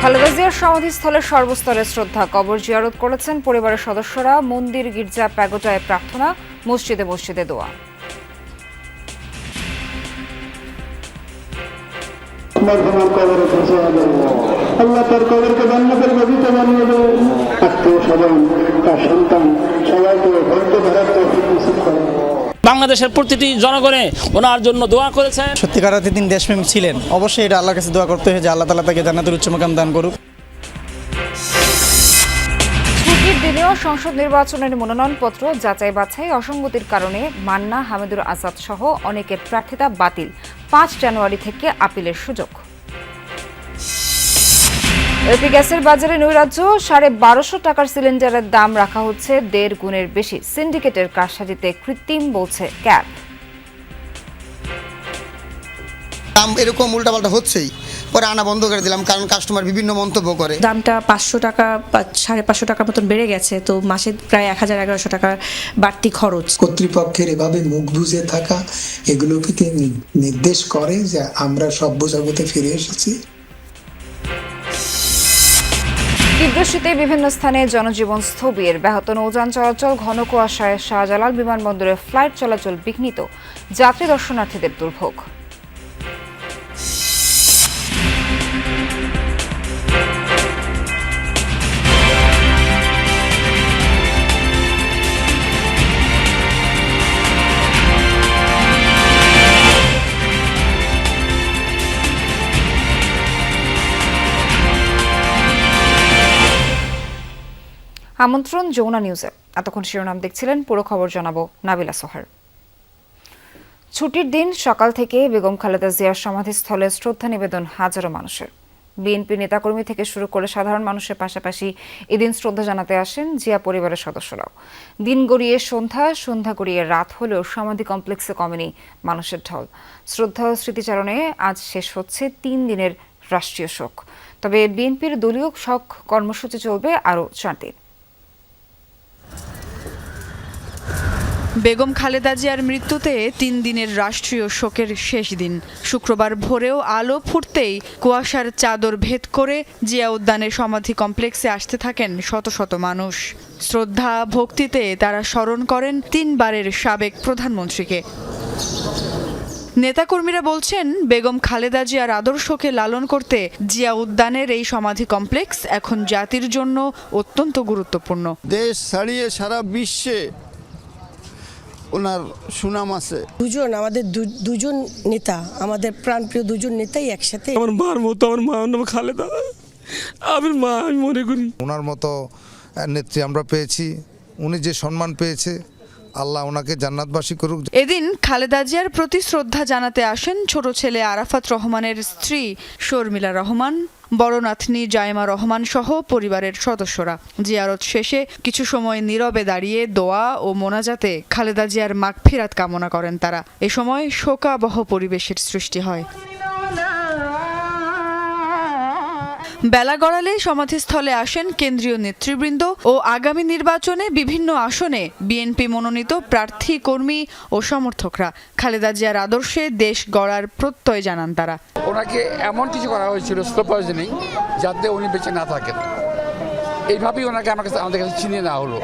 খালেদা জিয়ার সমাধিস্থলে সর্বস্তরে শ্রদ্ধা, কবর জিয়ারত করেছেন পরিবারের সদস্যরা। মন্দির, গির্জা, প্যাগোডায় প্রার্থনা, মসজিদে মসজিদে দোয়া। আল্লাহ তার কবরকে জান্নাতের বাগিচা বানিয়ে দেয়। আত্মীয় স্বজন, তার সন্তান সবাইকে ধৈর্য ধরার তৌফিক নসিব করেন। বাংলাদেশের প্রতিটি জনগণে ওনার জন্য দোয়া করেছেন। সত্যিকার অর্থে তিনি দেশপ্রেমিক ছিলেন। অবশ্যই এটা আল্লাহর কাছে দোয়া করতে হয় যে আল্লাহ তাআলা তাকে জান্নাতুল উচ্চ মাকাম দান করুক। ছুটির দিনেও সংসদ নির্বাচনের মনোনয়নপত্র যাচাই বাছাই অসঙ্গতির কারণে মান্না, হামিদুর আজাদ সহ অনেকের প্রার্থিতা বাতিল। 5 জানুয়ারি থেকে আপিলের সুযোগ। এলপি গ্যাসের বাজারে নৈরাজ্য, 1250 টাকার সিলিন্ডারের দাম রাখা হচ্ছে 1.5 গুণের বেশি। সিন্ডিকেটের কারসাজিতে কৃত্রিম বলছে ক্যাব। দাম এরকম উল্টাপাল্টা হচ্ছেই, পরে আনা বন্ধ করে দিলাম, কারণ কাস্টমার বিভিন্ন মন্তব্য করে। দামটা 500 টাকা 550 টাকার মতন বেড়ে গেছে, তো মাসে প্রায় 1000-1100 টাকার বাড়তি খরচ। কর্তৃপক্ষের এভাবে মুখ বুজে থাকা এগুলোকে নির্দেশ করে যে আমরা সভ্য জগতে ফিরে এসেছি। তীব্র শীতে বিভিন্ন স্থানে জনজীবন স্থবির, ব্যাহত নৌযান চলাচল, ঘন কুয়াশায় শাহজালাল বিমানবন্দরে ফ্লাইট চলাচল বিঘ্নিত, যাত্রী দর্শনার্থীদের দুর্ভোগ। আমন্ত্রণ যমুনা নিউজে। এতক্ষণ শিরোনাম দেখছিলেন, পুরো খবর জানাবো নাবিলা সোহার। ছুটির দিন সকাল থেকে বেগম খালেদা জিয়ার সমাধিস্থলে শ্রদ্ধা নিবেদন হাজারো মানুষের। বিএনপি নেতাকর্মী থেকে শুরু করে সাধারণ মানুষের পাশাপাশি এদিন শ্রদ্ধা জানাতে আসেন জিয়া পরিবারের সদস্যরাও। দিন গড়িয়ে সন্ধ্যা গড়িয়ে রাত হলেও সমাধি কমপ্লেক্সে কমেনি মানুষের ঢল। শ্রদ্ধা ও স্মৃতিচারণে আজ শেষ হচ্ছে 3 দিনের রাষ্ট্রীয় শোক। তবে বিএনপির দলীয় শোক কর্মসূচি চলবে আরও 4 দিন। বেগম খালেদা জিয়ার মৃত্যুতে 3 দিনের রাষ্ট্রীয় শোকের শেষ দিন। শুক্রবার ভোরেও আলো ফুটতেই কুয়াশার চাদর ভেদ করে জিয়া উদ্যানের সমাধি কমপ্লেক্সে আসতে থাকেন শত শত মানুষ। শ্রদ্ধা ভক্তিতে তারা স্মরণ করেন 3 বারের সাবেক প্রধানমন্ত্রীকে। নেতাকর্মীরা বলছেন, বেগম খালেদা জিয়ার আদর্শকে লালন করতে জিয়া উদ্যানের এই সমাধি কমপ্লেক্স এখন জাতির জন্য অত্যন্ত গুরুত্বপূর্ণ। দেশ ছাড়িয়ে সারা বিশ্বে ওনার সুনাম আছে। আমাদের দুজন নেতা, আমাদের প্রাণপ্রিয় দুজন নেতাই একসাথে। আমার মার মতো, আমার মা নাম খালেদা, আমার মা আমি মনে করি। ওনার মতো নেত্রী আমরা পেয়েছি, উনি যে সম্মান পেয়েছে আল্লাহ ওনাকে জান্নাতবাসী করুক। এদিন খালেদা জিয়ার প্রতি শ্রদ্ধা জানাতে আসেন ছোট ছেলে আরাফাত রহমানের স্ত্রী শর্মিলা রহমান, বড় নাতনি জাইমা রহমান সহ পরিবারের সদস্যরা। জিয়ারত শেষে কিছু সময় নীরবে দাঁড়িয়ে দোয়া ও মোনাজাতে খালেদা জিয়ার মাগফিরাত কামনা করেন তারা। এ সময় শোকাবহ পরিবেশের সৃষ্টি হয়। বেলা গড়ালে সমাধিস্থলে আসেন কেন্দ্রীয় নেতৃবৃন্দ ও আগামী নির্বাচনে বিভিন্ন আসনে বিএনপি মনোনীত প্রার্থী, কর্মী ও সমর্থকরা। খালেদা জিয়ার আদর্শে দেশ গড়ার প্রত্যয় জানান তারা। ওনাকে এমন কিছু করা হয়েছিল স্লো পয়জনিং, যাতে উনি বেঁচে না থাকেন। এইভাবেই ওনাকে আমাদের কাছে চিনিয়ে নেওয়া হলো।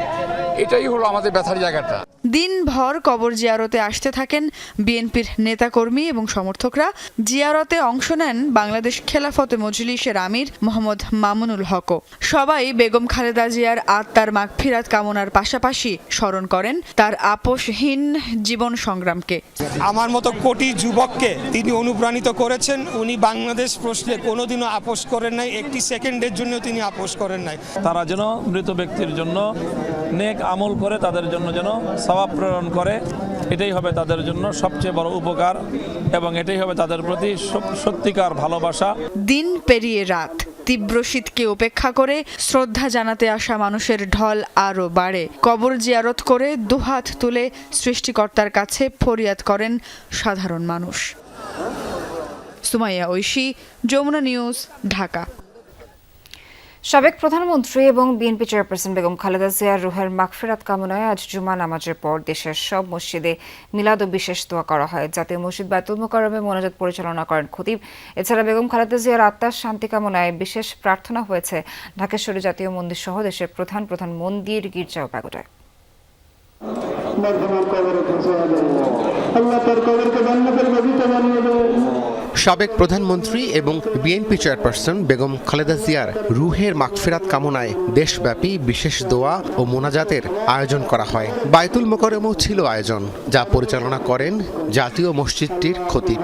এটাই হলো আমাদের ব্যথার জায়গাটা। দিনভর কবর জিয়ারতে আসতে থাকেন বিএনপির নেতাকর্মী এবং সমর্থকরা। জিয়ারতে অংশ নেন বাংলাদেশ খেলাফতে মজলিসের আমির মোহাম্মদ মামুনুল হকও। সবাই বেগম খালেদা জিয়ার আত্মার মাগফিরাত কামনার পাশাপাশি স্মরণ করেন তার আপোষহীন জীবন সংগ্রামকে। আমার মতো কোটি যুবককে তিনি অনুপ্রাণিত করেছেন। উনি বাংলাদেশ প্রশ্নে কোনোদিনও আপোষ করেন নাই, একটি সেকেন্ডের জন্য তিনি আপোষ করেন নাই। তারা যেন মৃত ব্যক্তির জন্য নেক আমল করে, তাদের জন্য যেন সওয়াব প্রেরণ করে, এটাই হবে তাদের জন্য সবচেয়ে বড় উপকার এবং এটাই হবে তাদের প্রতি সত্যিকার ভালোবাসা। দিন পেরিয়ে রাত, তীব্র শীতকে উপেক্ষা করে শ্রদ্ধা জানাতে আসা মানুষের ঢল আরও বাড়ে। কবর জিয়ারত করে দুহাত তুলে সৃষ্টিকর্তার কাছে ফরিয়াদ করেন সাধারণ মানুষ। সুমাইয়া ঐশী, যমুনা নিউজ, ঢাকা। সাবেক প্রধানমন্ত্রী এবং বিএনপি চেয়ারপারসন বেগম খালেদা জিয়ার রুহের মাগফিরাত কামনায় আজ জুমা নামাজের পর দেশের সব মসজিদে মিলাদ ও বিশেষ দোয়া করা হয়। জাতীয় মসজিদ বায়তুল মোকাররমে মোনাজাত পরিচালনা করেন খতিব। এছাড়া বেগম খালেদা জিয়ার আত্মার শান্তি কামনায় বিশেষ প্রার্থনা হয়েছে ঢাকেশ্বরী জাতীয় মন্দির সহ দেশের প্রধান প্রধান মন্দির, গির্জা ও প্যাগোডায়। সাবেক প্রধানমন্ত্রী এবং বিএনপি চেয়ারপারসন বেগম খালেদা জিয়ার রুহের মাগফিরাত কামনায় দেশব্যাপী বিশেষ দোয়া ও মোনাজাতের আয়োজন করা হয়। বায়তুল মোকাররমেও ছিল আয়োজন, যা পরিচালনা করেন জাতীয় মসজিদটির খতিব।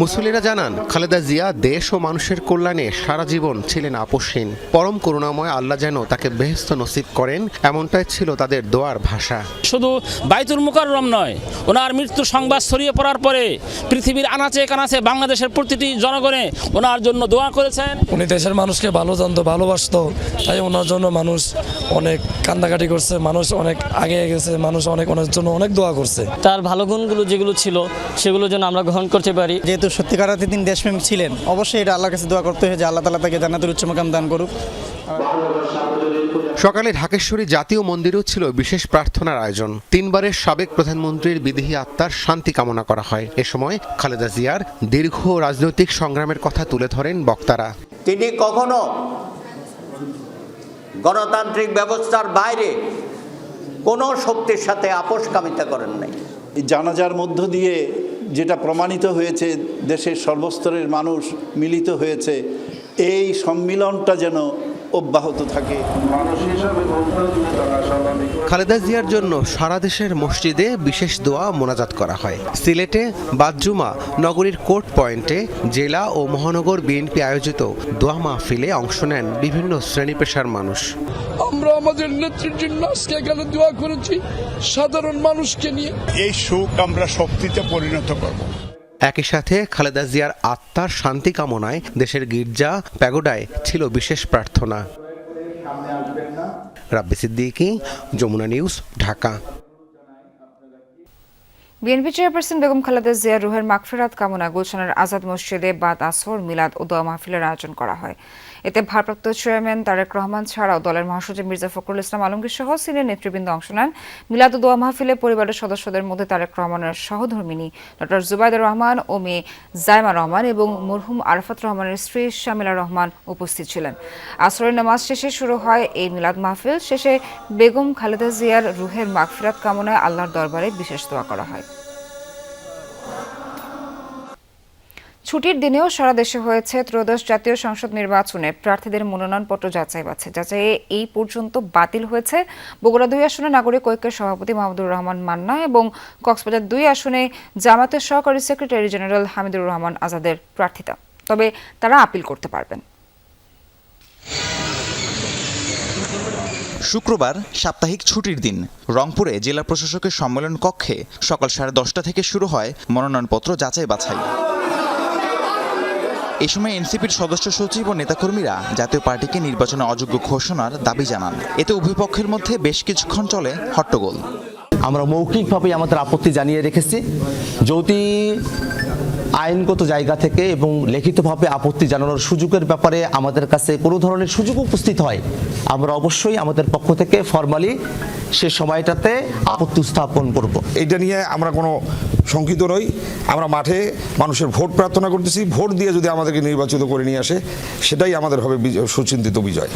মুসল্লিরা জানান, খালেদা জিয়া দেশ ও মানুষের কল্যাণে সারা জীবন ছিলেন আপোষহীন। পরম করুণাময় আল্লাহ যেন তাকে বেহেশত নসিব করেন, এমনটাই ছিল তাদের দোয়ার ভাষা। শুধু বাইতুল মুকাররম নয়, ওনার মৃত্যুর সংবাদ ছড়িয়ে পড়ার পরে পৃথিবীর আনাচে কানাচে বাংলাদেশের প্রতিটি জনগণে ওনার জন্য দোয়া করেছেন। উনি দেশের মানুষকে ভালো জানতো, ভালোবাসতো, তাই ওনার জন্য মানুষ অনেক কান্দাকাটি করছে, মানুষ অনেক আগে গেছে, মানুষ অনেক ওনার জন্য অনেক দোয়া করছে। তার ভালো গুণগুলো যেগুলো ছিল সেগুলো যেন আমরা গ্রহণ করতে পারি। যেহেতু সত্যিকার অর্থে তিনি দেশপ্রেমিক ছিলেন, অবশ্যই এটা আল্লাহর কাছে দোয়া করতে হয় যে আল্লাহ তাআলা তাকে জান্নাতুল উচ্চ মাকাম দান করুক। সকালে ঢাকেশ্বরী জাতীয় মন্দিরেও ছিল বিশেষ প্রার্থনার আয়োজন। তিনবারের সাবেক প্রধানমন্ত্রীর বিদেহী আত্মার শান্তি কামনা করা হয়। এ সময় খালেদা জিয়ার দীর্ঘ রাজনৈতিক সংগ্রামের কথা তুলে ধরেন বক্তারা। তিনি কখনো গণতান্ত্রিক ব্যবস্থার বাইরে কোনো শক্তির সাথে আপোষকামিতা করেন নাই। জানাজার মধ্য দিয়ে যেটা প্রমাণিত হয়েছে, দেশের সর্বস্তরের মানুষ মিলিত হয়েছে, এই সম্মিলনটা যেন অব্যাহত থাকে। খালেদা জিয়ার জন্য সারা দেশের মসজিদে বিশেষ দোয়া মোনাজাত করা হয়। সিলেটে বাদজুমা নগরীর কোর্ট পয়েন্টে জেলা ও মহানগর বিএনপি আয়োজিত দোয়া মাহফিলে অংশ নেন বিভিন্ন শ্রেণী পেশার মানুষ। আমরা আমাদের নেত্রীর জন্য আজকে এখানে দোয়া করেছি, সাধারণ মানুষকে নিয়ে। এই শোক আমরা শক্তিতে পরিণত করব। একই সাথে খালেদা জিয়ার আত্মার শান্তি কামনায় দেশের গির্জা, প্যাগোডায় ছিল বিশেষ প্রার্থনা। Rabbi Siddiqui, Jamuna news, Dhaka. BNP chairperson Begum Khaleda জিয়ার রুহের মাগফিরাত কামনায় গুলশানের আজাদ মসজিদে বাদ আসর, মিলাদ ও দোয়া মাহফিলের আয়োজন করা হয়। এতে ভারপ্রাপ্ত চেয়ারম্যান তারেক রহমান ছাড়াও দলের মহাসচিব মির্জা ফখরুল ইসলাম আলমগীর সহ সিনিয়র নেতৃবৃন্দ অংশ নেন। মিলাদ ও দোয়া মাহফিলে পরিবারের সদস্যদের মধ্যে তারেক রহমানের সহধর্মিণী ডক্টর জুবাইদা রহমান ও মেয়ে জাইমা রহমান এবং মরহুম আরাফাত রহমানের স্ত্রী শামিলা রহমান উপস্থিত ছিলেন। আসরের নামাজ শেষে শুরু হয় এই মিলাদ মাহফিল। শেষে বেগম খালেদা জিয়ার রুহের মাগফিরাত কামনায় আল্লাহর দরবারে বিশেষ দোয়া করা হয়। ছুটির দিনেও সারা দেশে হয়েছে ত্রয়োদশ জাতীয় সংসদ নির্বাচনে প্রার্থীদের মনোনয়নপত্র যাচাইয়ে এই পর্যন্ত বাতিল হয়েছে বগুড়া 2 আসনে নাগরিক ঐক্যের সভাপতি মাহমুদুর রহমান মান্না এবং কক্সবাজার 2 আসনে জামায়াতের সহকারী সেক্রেটারি জেনারেল হামিদুর রহমান আজাদের প্রার্থিতা। তবে তারা আপিল করতে পারবেন। শুক্রবার সাপ্তাহিক ছুটির দিন রংপুরে জেলা প্রশাসকের সম্মেলন কক্ষে সকাল 10:30 থেকে শুরু হয় মনোনয়নপত্র যাচাই বাছাই। এই সময় এনসিপির সদস্য সচিব ও নেতাকর্মীরা জাতীয় পার্টিকে নির্বাচনে অযোগ্য ঘোষণার দাবি জানান। এতে উভয় পক্ষের মধ্যে বেশ কিছুক্ষণ চলে হট্টগোল। আমরা মৌখিকভাবে আমাদের আপত্তি জানিয়ে রেখেছি। যদি আইনগত জায়গা থেকে এবং লিখিতভাবে আপত্তি জানানোর সুযোগের ব্যাপারে আমাদের কাছে কোনো ধরনের সুযোগ উপস্থিত হয়, আমরা অবশ্যই আমাদের পক্ষ থেকে ফরমালি সে সময়টাতে আপত্তি উত্থাপন করব। এটা নিয়ে আমরা কোনো শঙ্কিত নই। আমরা মাঠে মানুষের ভোট প্রার্থনা করতেছি। ভোট দিয়ে যদি আমাদেরকে নির্বাচিত করে নিয়ে আসে, সেটাই আমাদের হবে সুচিন্তিত বিজয়।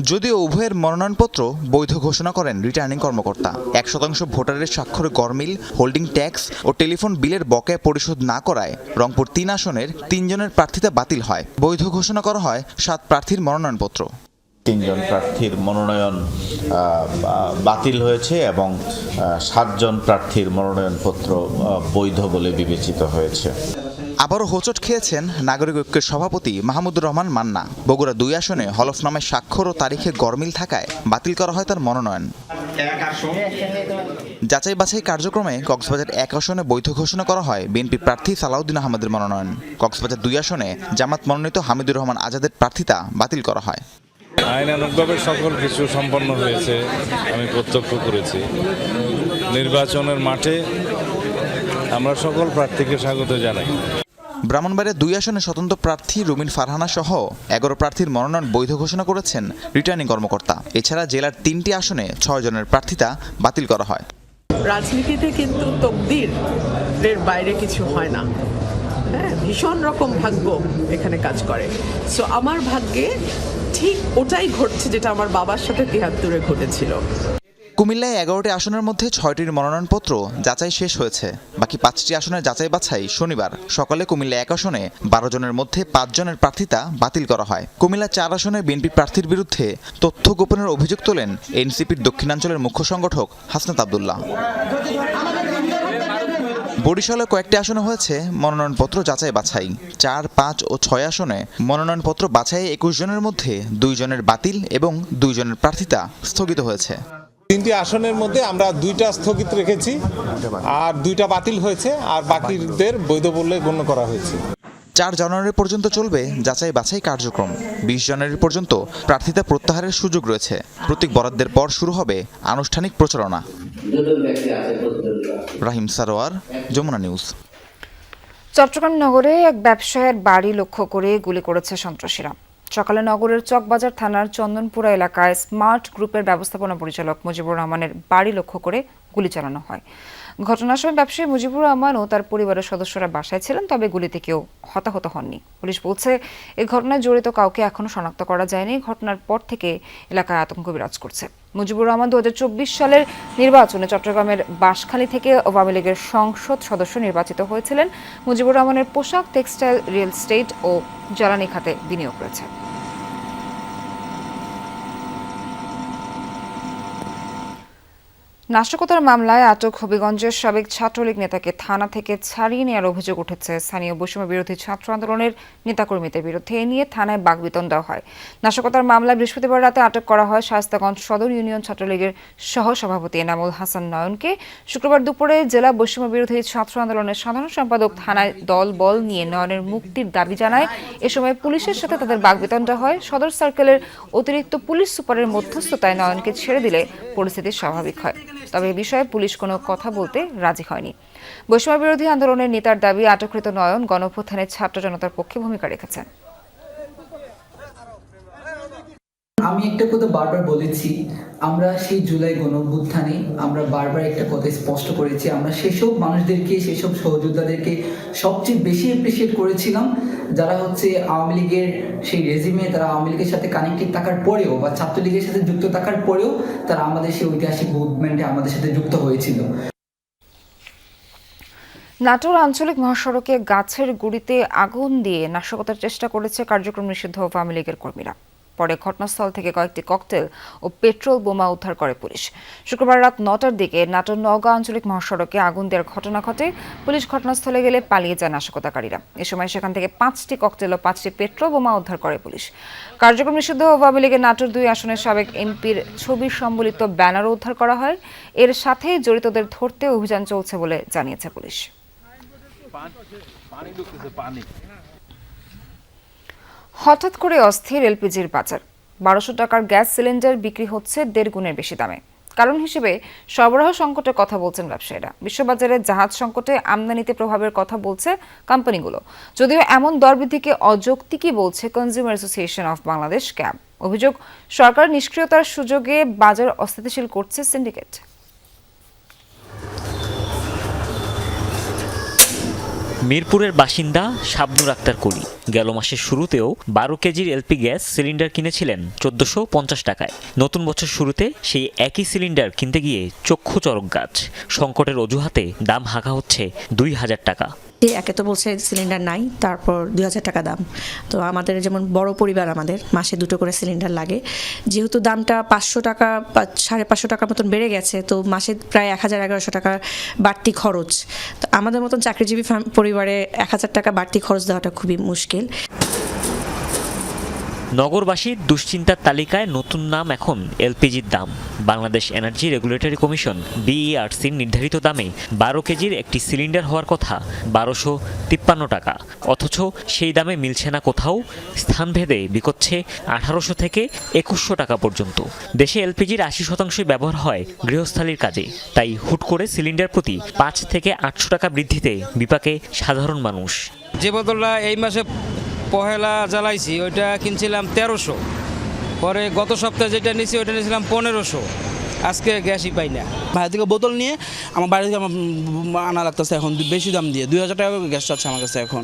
যদিও উভয়ের মনোনয়নপত্র বৈধ ঘোষণা করেন রিটার্নিং কর্মকর্তা। 1% ভোটারের স্বাক্ষরে গড়মিল, হোল্ডিং ট্যাক্স ও টেলিফোন বিলের বকেয়া পরিশোধ না করায় রংপুর 3 আসনের 3 জনের প্রার্থিতা বাতিল হয়। বৈধ ঘোষণা করা হয় 7 প্রার্থীর মনোনয়নপত্র। 3 জন প্রার্থীর মনোনয়ন বাতিল হয়েছে এবং 7 জন প্রার্থীর মনোনয়নপত্র বৈধ বলে বিবেচিত হয়েছে। আবারও হোঁচট খেয়েছেন নাগরিক ঐক্যের সভাপতি মাহমুদুর রহমান মান্না। বগুড়া 2 আসনে হলফনামায় স্বাক্ষর ও তারিখে গড়মিল থাকায় বাতিল করা হয় তার মনোনয়ন। যাচাই বাছাই কার্যক্রমে কক্সবাজার 1 আসনে বৈধ ঘোষণা করা হয় বিএনপি প্রার্থী সালাউদ্দিন আহমেদের মনোনয়ন। কক্সবাজার 2 আসনে জামাত মনোনীত হামিদুর রহমান আজাদের প্রার্থিতা বাতিল করা হয়। আইনানুগভাবে সকল কিছু সম্পন্ন হয়েছে, আমি প্রত্যক্ষ করেছি। নির্বাচনের মাঠে আমরা সকল প্রার্থীকে স্বাগত জানাই। ব্রাহ্মণবাড়িয়া 2 আসনে স্বতন্ত্র প্রার্থী রুমিন ফারহানা সহ 11 প্রার্থীর মনোনয়ন বৈধ ঘোষণা করেছেন রিটার্নিং কর্মকর্তা। এছাড়া জেলার 3টি আসনে 6 জনের প্রার্থিতা বাতিল করা হয়। রাজনীতিতে কিন্তু তকদিরের বাইরে কিছু হয় না। হ্যাঁ, ভীষণ রকম ভাগ্য এখানে কাজ করে। সো আমার ভাগ্যে ঠিক ওটাই ঘটছে যেটা আমার বাবার সাথে 73-এ ঘটেছিল। কুমিল্লায় 11টি আসনের মধ্যে 6টির মনোনয়নপত্র যাচাই শেষ হয়েছে। বাকি 5টি আসনের যাচাই বাছাই শনিবার সকালে কুমিল্লা 1 আসনে 12 জনের মধ্যে 5 জনের প্রার্থিতা বাতিল করা হয়। কুমিল্লা 4 আসনে বিএনপি প্রার্থীর বিরুদ্ধে তথ্য গোপনের অভিযোগ তোলেন এনসিপির দক্ষিণাঞ্চলের মুখ্য সংগঠক হাসনাত আব্দুল্লাহ। বরিশালে কয়েকটি আসনে হয়েছে মনোনয়নপত্র যাচাই বাছাই। 4, 5 ও 6 আসনে মনোনয়নপত্র বাছাই 21 জনের মধ্যে 2 জনের বাতিল এবং 2 জনের প্রার্থিতা স্থগিত হয়েছে। 3টি আসনের মধ্যে আমরা 2টা স্থগিত রেখেছি আর 2টা বাতিল হয়েছে, আর বাকিদের বৈধ বলে গণ্য করা হয়েছে। 4 জানুয়ারি পর্যন্ত চলবে যাচাই বাছাই কার্যক্রম। 20 জানুয়ারি পর্যন্ত প্রার্থিতা প্রত্যাহারের সুযোগ রয়েছে। প্রতীক বরাদ্দের পর শুরু হবে আনুষ্ঠানিক প্রচারণা। রাহিম সারোয়ার, যমুনা নিউজ। চট্টগ্রাম নগরে এক ব্যবসায়ীর বাড়ি লক্ষ্য করে গুলি করেছে সন্ত্রাসীরা। সকালে নগরের চকবাজার থানার চন্দনপুরা এলাকায় স্মার্ট গ্রুপের ব্যবস্থাপনা পরিচালক মুজিবুর রহমানের বাড়ি লক্ষ্য করে গুলি চালানো হয়। ঘটনার সময় ব্যবসায়ী মুজিবুর রহমান ও তার পরিবারের সদস্যরা বাসায় ছিলেন, তবে গুলিতে কেউ হতাহত হননি। পুলিশ বলছে এই ঘটনায় জড়িত কাউকে এখনো শনাক্ত করা যায়নি। ঘটনার পর থেকে এলাকায় আতঙ্ক বিরাজ করছে। মুজিবুর রহমান 2024 সালের নির্বাচনে চট্টগ্রামের বাঁশখালী থেকে আওয়ামী লীগের সংসদ সদস্য নির্বাচিত হয়েছিলেন। মুজিবুর রহমানের পোশাক, টেক্সটাইল, রিয়েল এস্টেট ও জ্বালানি খাতে বিনিয়োগ রয়েছে। নাশকতার মামলায় আটক হবিগঞ্জের সাবেক ছাত্রলীগ নেতাকে থানা থেকে ছাড়িয়ে নেওয়ার অভিযোগ উঠেছে স্থানীয় বৈষম্য বিরোধী ছাত্র আন্দোলনের নেতাকর্মীদের বিরুদ্ধে। এ নিয়ে থানায় বাকবিতণ্ডা হয়। নাশকতার মামলায় বৃহস্পতিবার রাতে আটক করা হয় শায়েস্তাগঞ্জ সদর ইউনিয়ন ছাত্রলীগের সহসভাপতি এনামুল হাসান নয়নকে। শুক্রবার দুপুরে জেলা বৈষম্য বিরোধী ছাত্র আন্দোলনের সাধারণ সম্পাদক থানায় দল বল নিয়ে নয়নের মুক্তির দাবি জানায়। এ সময় পুলিশের সাথে তাদের বাকবিতণ্ডা হয়। সদর সার্কেলের অতিরিক্ত পুলিশ সুপারের মধ্যস্থতায় নয়নকে ছেড়ে দিলে পরিস্থিতি স্বাভাবিক হয়। তবে এ বিষয়ে পুলিশ কোনো কথা বলতে রাজি হয়নি। বৈষম্য বিরোধী আন্দোলনের নেতার দাবি, আটককৃত নয়ন গণঅভ্যুত্থানের ছাত্র জনতার পক্ষে ভূমিকা রেখেছেন। আমি একটা কথা বারবার বলেছি, আমরা সেই জুলাই গণঅভ্যুত্থানে আমরা বারবার একটা কথা স্পষ্ট করেছি, আমরা সেসব মানুষদেরকে, সেসব সহযোদ্ধাদেরকে সবচেয়ে বেশি অ্যাপ্রিসিয়েট করেছিলাম যারা হচ্ছে আওয়ামী লীগের সেই রেজিমে, তারা আওয়ামী লীগের সাথে কানেক্টেড থাকার পরেও বা ছাত্রলীগের সাথে যুক্ত থাকার পরেও তারা আমাদের সেই ঐতিহাসিক মুভমেন্টে আমাদের সাথে যুক্ত হয়েছিল। নাটোর আঞ্চলিক মহাসড়কে গাছের গুড়িতে আগুন দিয়ে নাশকতার চেষ্টা করেছে কার্যক্রম নিষিদ্ধ আওয়ামী লীগের কর্মীরা। পরে ঘটনাস্থল থেকে কয়েকটি ককটেল ও পেট্রোল বোমা উদ্ধার করে পুলিশ। শুক্রবার রাত 9টার দিকে নাটোর নওগাঁ আঞ্চলিক মহাসড়কে আগুন দেওয়ার ঘটনা ঘটে। পুলিশ ঘটনাস্থলে গেলে পালিয়ে যায় নাশকতাকারীরা। এ সময় সেখান থেকে 5টি ককটেল ও 5টি পেট্রোল বোমা উদ্ধার করে পুলিশ। কার্যক্রম নিষিদ্ধ আওয়ামী লীগের নাটোর 2 আসনের সাবেক এমপির ছবি সম্বলিত ব্যানারও উদ্ধার করা হয়। এর সাথে জড়িতদের ধরতে অভিযান চলছে বলে জানিয়েছে পুলিশ। হঠাৎ করে অস্থির এলপিজির বাজার। 1200 টাকার গ্যাস সিলিন্ডার বিক্রি হচ্ছে 1.5 গুণের বেশি দামে। কারণ হিসেবে সরবরাহ সংকটের কথা বলছেন ব্যবসায়ীরা। বিশ্ববাজারে জাহাজ সংকটে আমদানিতে প্রভাবের কথা বলছে কোম্পানিগুলো। যদিও এমন দরবৃদ্ধিকে অযৌক্তিকই বলছে consumer association of Bangladesh cab. অভিযোগ, সরকার নিষ্ক্রিয়তার সুযোগে বাজার অস্থিতিশীল করছে সিন্ডিকেট। মিরপুরের বাসিন্দা শাবনুর আক্তার কলি গেল মাসের শুরুতেও 12 কেজির এলপি গ্যাস সিলিন্ডার কিনেছিলেন 1450 টাকায়। নতুন বছর শুরুতে সেই একই সিলিন্ডার কিনতে গিয়ে চক্ষু চরক গাছ। সংকটের অজুহাতে দাম হাঁকা হচ্ছে 2000 টাকা। একে তো বলছে সিলিন্ডার নাই, তারপর 2000 টাকা দাম। তো আমাদের যেমন বড় পরিবার, আমাদের মাসে 2টো করে সিলিন্ডার লাগে। যেহেতু দামটা 500 টাকা 550 টাকার মতন বেড়ে গেছে, তো মাসে প্রায় 1000-1100 টাকা বাড়তি খরচ। তো আমাদের মতন চাকরিজীবী পরিবারে 1000 টাকা বাড়তি খরচ দেওয়াটা খুবই মুশকিল। নগরবাসীর দুশ্চিন্তার তালিকায় নতুন নাম এখন এলপিজির দাম। বাংলাদেশ এনার্জি রেগুলেটরি কমিশন বিইআরসির নির্ধারিত দামে 12 কেজির একটি সিলিন্ডার হওয়ার কথা 1253 টাকা, অথচ সেই দামে মিলছে না কোথাও। স্থানভেদে বিকোচ্ছে 1800 থেকে 2100 টাকা পর্যন্ত। দেশে এলপিজির 80% ব্যবহার হয় গৃহস্থালির কাজে, তাই হুট করে সিলিন্ডার প্রতি 5 থেকে 800 টাকা বৃদ্ধিতে বিপাকে সাধারণ মানুষ। যে বোতলটা এই মাসে পহেলা জ্বালাইছি ওইটা কিনছিলাম 1300, পরে গত সপ্তাহে যেটা নিয়েছি ওইটা নিয়েছিলাম 1500, আজকে গ্যাসই পাই না। বাইরে থেকে বোতল নিয়ে আমার বাইরে থেকে আনা লাগতেছে এখন বেশি দাম দিয়ে, 2000 টাকা গ্যাস চাচ্ছে আমার কাছে এখন।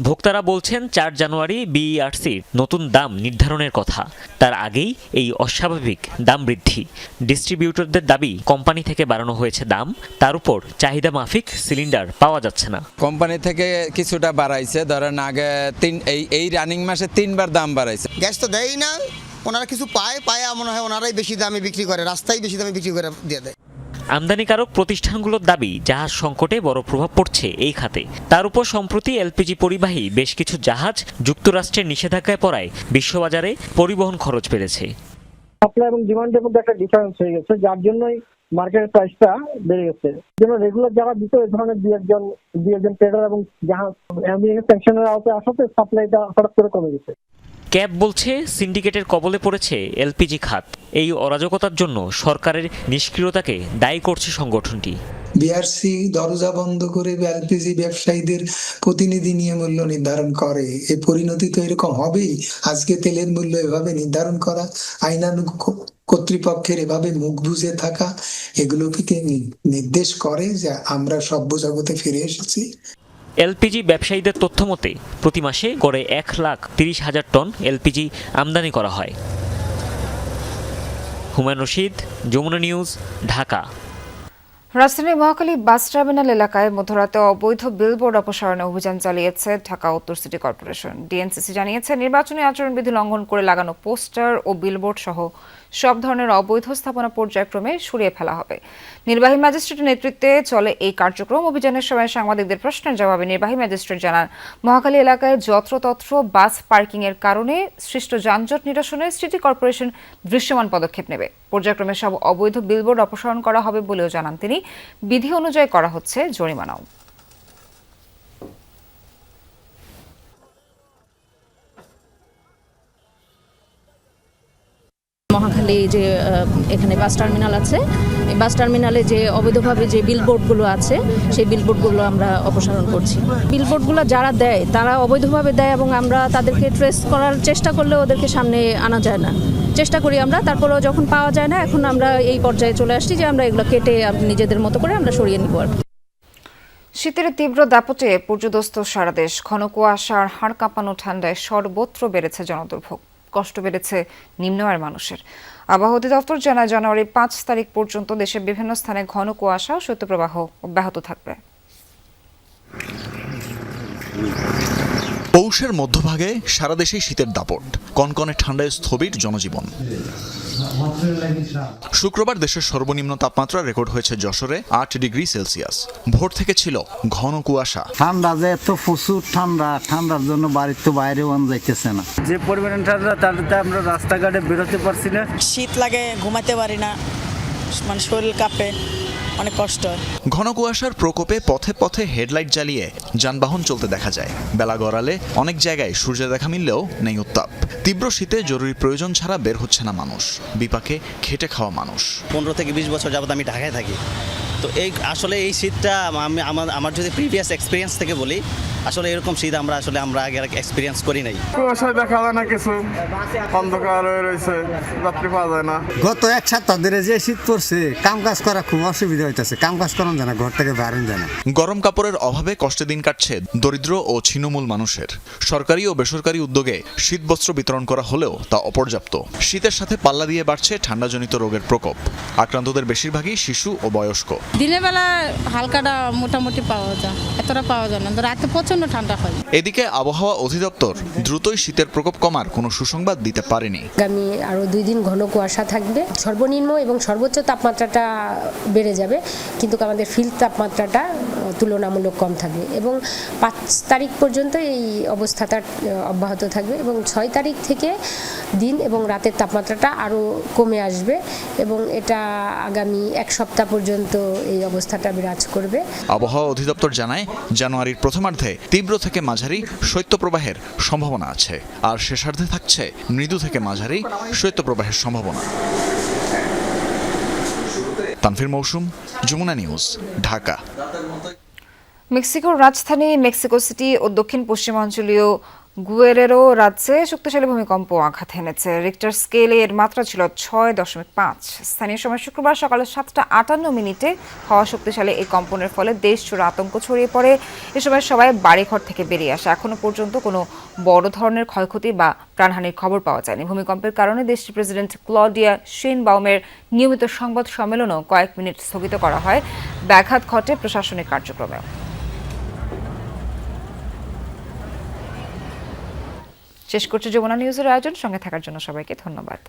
ভোক্তারা বলছেন 4 জানুয়ারি বিইআরসির নতুন দাম নির্ধারণের কথা, তার আগেই এই অস্বাভাবিক দাম বৃদ্ধি। ডিস্ট্রিবিউটরদের দাবি কোম্পানি থেকে বাড়ানো হয়েছে দাম, তার উপর চাহিদা মাফিক সিলিন্ডার পাওয়া যাচ্ছে না। কোম্পানি থেকে কিছুটা বাড়াইছে, ধরেন আগে এই রানিং মাসে 3 বার দাম বাড়াইছে। গ্যাস তো দেয়ই না, ওনারা কিছু পায় মনে হয় ওনারাই বেশি দামে বিক্রি করে, রাস্তায় বেশি দামে বিক্রি করে দিয়ে দেয়। আমদানিকারক প্রতিষ্ঠানগুলোর দাবি জাহাজ সংকটে বড় প্রভাব পড়ছে এই খাতে। তার উপর সম্প্রতি এলপিজি পরিবাহী বেশ কিছু জাহাজ যুক্তরাষ্ট্রের নিষেধাজ্ঞায় পড়ায় বিশ্ববাজারে পরিবহন খরচ বেড়েছে। সাপ্লাই এবং ডিমান্ডের মধ্যে একটা ডিফারেন্স হয়ে গেছে, যার জন্যই মার্কেটের প্রাইসটা বেড়ে গেছে। যেন রেগুলার যারা দিত এই ধরনের দুই একজন ট্রেডার এবং জাহাজ আমেরিকান স্যাংশনের আওতায় আসাতে সাপ্লাইটা হঠাৎ করে কমে গেছে। ক্যাব বলছে সিন্ডিকেটের কবলে পড়েছে এলপিজি খাত। এই অরাজকতার জন্য সরকারের নিষ্ক্রিয়তাকে দায়ী করছে সংগঠনটি। বিআরসি দরজা বন্ধ করে এলপিজি ব্যবসায়ীদের প্রতিনিধি নিয়ে মূল্য নির্ধারণ করে, এই পরিণতি তো এরকম হবেই। আজকে তেলের মূল্য এভাবে নির্ধারণ করা, আইনানুগ কর্তৃপক্ষের এভাবে মুখ বুজে থাকা, এগুলো কি নির্দেশ করে যে আমরা সভ্য জগতে ফিরে এসেছি? এলপিজি ব্যবসায়ীদের তথ্য মতে প্রতি মাসে গড়ে 1,30,000 টন এলপিজি আমদানি করা হয়। হুমায়ুন রশিদ, যমুনা নিউজ, ঢাকা। রাজধানীর মহাখালী বাস টার্মিনাল এলাকায় মধ্যরাতে অবৈধ বিলবোর্ড অপসারণে অভিযান চালিয়েছে ঢাকা উত্তর সিটি কর্পোরেশন। ডিএনসিসি জানিয়েছে নির্বাচনী আচরণবিধি লঙ্ঘন করে লাগানো পোস্টার ও বিলবোর্ড সহ সব ধরনের অবৈধ স্থাপনা পর্যায়ক্রমে সরিয়ে ফেলা হবে। নির্বাহী ম্যাজিস্ট্রেটের নেতৃত্বে চলে এই কার্যক্রম। অভিযানের সময় সাংবাদিকদের প্রশ্নের জবাবে নির্বাহী ম্যাজিস্ট্রেট জানান, মহাখালী এলাকায় যত্রতত্র বাস পার্কিং এর কারণে সৃষ্ট যানজট নিরসনে সিটি কর্পোরেশন দৃশ্যমান পদক্ষেপ নেবে। পর্যায়ক্রমে সব অবৈধ বিলবোর্ড অপসারণ করা হবে বলেও জানান তিনি। বিধি অনুযায়ী করা হচ্ছে জরিমানাও। মহাখালী যে এখানে বাস টার্মিনাল আছে, এই বাস টার্মিনালে যে অবৈধভাবে যে বিলবোর্ডগুলো আছে সেই বিলবোর্ডগুলো আমরা অপসারণ করছি। বিলবোর্ডগুলো যারা দেয় তারা অবৈধভাবে দেয় এবং আমরা তাদেরকে ট্রেস করার চেষ্টা করলেও ওদেরকে সামনে আনা যায় না। চেষ্টা করি আমরা, তারপরেও যখন পাওয়া যায় না এখন আমরা এই পর্যায়ে চলে আসছি যে আমরা এগুলো কেটে নিজেদের মতো করে আমরা সরিয়ে নিব। শীতের তীব্র দাপটে পর্যদস্ত সারা দেশ। ঘন কুয়াশার হাড় কাঁপানো ঠান্ডায় সর্বত্র বেড়েছে জনদুর্ভোগ, কষ্ট বেড়েছে নিম্ন আয়ের মানুষের। আবহাওয়া অধিদপ্তর জানায় জানুয়ারির 5 তারিখ পর্যন্ত দেশের বিভিন্ন স্থানে ঘন কুয়াশা ও শৈত্যপ্রবাহ অব্যাহত থাকবে। পৌষের মধ্যভাগে সারা দেশে শীতের দাপট, কনকনে ঠান্ডায় স্থবির জনজীবন। শুক্রবার দেশের সর্বনিম্ন তাপমাত্রা রেকর্ড হয়েছে যশোরে 8 ডিগ্রি সেলসিয়াস। ভোর থেকে ছিল ঘন কুয়াশা। ঠান্ডা যে এত প্রচুর ঠান্ডার জন্য বাড়ির তো বাইরে ওয়ান যাইতেছে না। যে পরিমাণ ঠান্ডা তাতে আমরা রাস্তাঘাটে বেরোতে পারছি না। শীত লাগে, ঘুমাতে পারি না, মানে শরীর কাঁপে, অনেক কষ্ট হয়। ঘন কুয়াশার প্রকোপে পথে পথে হেডলাইট জ্বালিয়ে যানবাহন চলতে দেখা যায়। বেলা গড়ালে অনেক জায়গায় সূর্য দেখা মিললেও নেই উত্তাপ। তীব্র শীতে জরুরি প্রয়োজন ছাড়া বের হচ্ছে না মানুষ, বিপাকে খেটে খাওয়া মানুষ। 15 থেকে 20 বছর যাবত আমি ঢাকায় থাকি, তো আসলে এই শীতটা আমার যদি প্রিভিয়াস এক্সপিরিয়েন্স থেকে বলি, আসলে এরকম শীত আমরা আগে এক্সপিরিয়েন্স করি নাই। কুয়াশায় দেখা যায় না, কিছু অন্ধকার হয়ে রয়েছে, রাত্রি পাওয়া যায় না। গত 1 সপ্তাহ ধরে যে শীত পড়ছে, কাম কাজ করা খুব অসুবিধা হইতেছে। কাম কাজ করানো যায় না, ঘর থেকে বাইরে যায় না। গরম কাপড়ের অভাবে কষ্টে দিন কাটছে দরিদ্র ও ছিন্নমূল মানুষের। সরকারি ও বেসরকারি উদ্যোগে শীতবস্ত্র বিতরণ করা হলেও তা অপর্যাপ্ত। শীতের সাথে পাল্লা দিয়ে বাড়ছে ঠান্ডাজনিত রোগের প্রকোপ। আক্রান্তদের বেশিরভাগই শিশু ও বয়স্ক। দিনের বেলা হালকাটা মোটামুটি পাওয়া যায়, এতটা পাওয়া যায় না, রাতে প্রচন্ড ঠান্ডা হয়। এদিকে আবহাওয়া অধিদপ্তর দ্রুতই শীতের প্রকোপ কমার কোনো সুসংবাদ দিতে পারেনি। আগামী আরো 2 দিন ঘন কুয়াশা থাকবে, সর্বনিম্ন এবং সর্বোচ্চ তাপমাত্রাটা বেড়ে যাবে, কিন্তু আমাদের ফিল্ড তাপমাত্রাটা তুলনামূলক কম থাকবে এবং 5 তারিখ পর্যন্ত এই অবস্থাটা অব্যাহত থাকবে এবং 6 তারিখ থেকে দিন এবং রাতের তাপমাত্রাটা আরো কমে আসবে এবং এটা আগামী 1 সপ্তাহ পর্যন্ত এই অবস্থাটা বিরাজ করবে। আবহাওয়া অধিদপ্তর জানায় জানুয়ারির প্রথমার্ধে তীব্র থেকে মাঝারি শৈত্যপ্রবাহের সম্ভাবনা আছে, আর শেষার্ধে থাকছে মৃদু থেকে মাঝারি শৈত্যপ্রবাহের সম্ভাবনা। তানভীর মৌসুম, যমুনা নিউজ, ঢাকা। মেক্সিকোর রাজধানী মেক্সিকো সিটি ও দক্ষিণ পশ্চিমাঞ্চলীয় গুয়েরেরো রাজ্যে শক্তিশালী ভূমিকম্প আঘাত হেনেছে। রিক্টার স্কেলে এর মাত্রা ছিল 6.5। স্থানীয় সময় শুক্রবার সকাল 7:58 হওয়া শক্তিশালী এই কম্পনের ফলে দেশ জুড়ে আতঙ্ক ছড়িয়ে পড়ে। এ সময় সবাই বাড়িঘর থেকে বেরিয়ে আসে। এখনো পর্যন্ত কোনো বড় ধরনের ক্ষয়ক্ষতি বা প্রাণহানির খবর পাওয়া যায়নি। ভূমিকম্পের কারণে দেশটির প্রেসিডেন্ট ক্লডিয়া শেইনবাউমের নিয়মিত সংবাদ সম্মেলনও কয়েক মিনিট স্থগিত করা হয়। ব্যাঘাত ঘটে প্রশাসনিক কার্যক্রমেও। শেষ করছে যমুনা নিউজের আয়োজন। সঙ্গে থাকার জন্য সবাইকে ধন্যবাদ।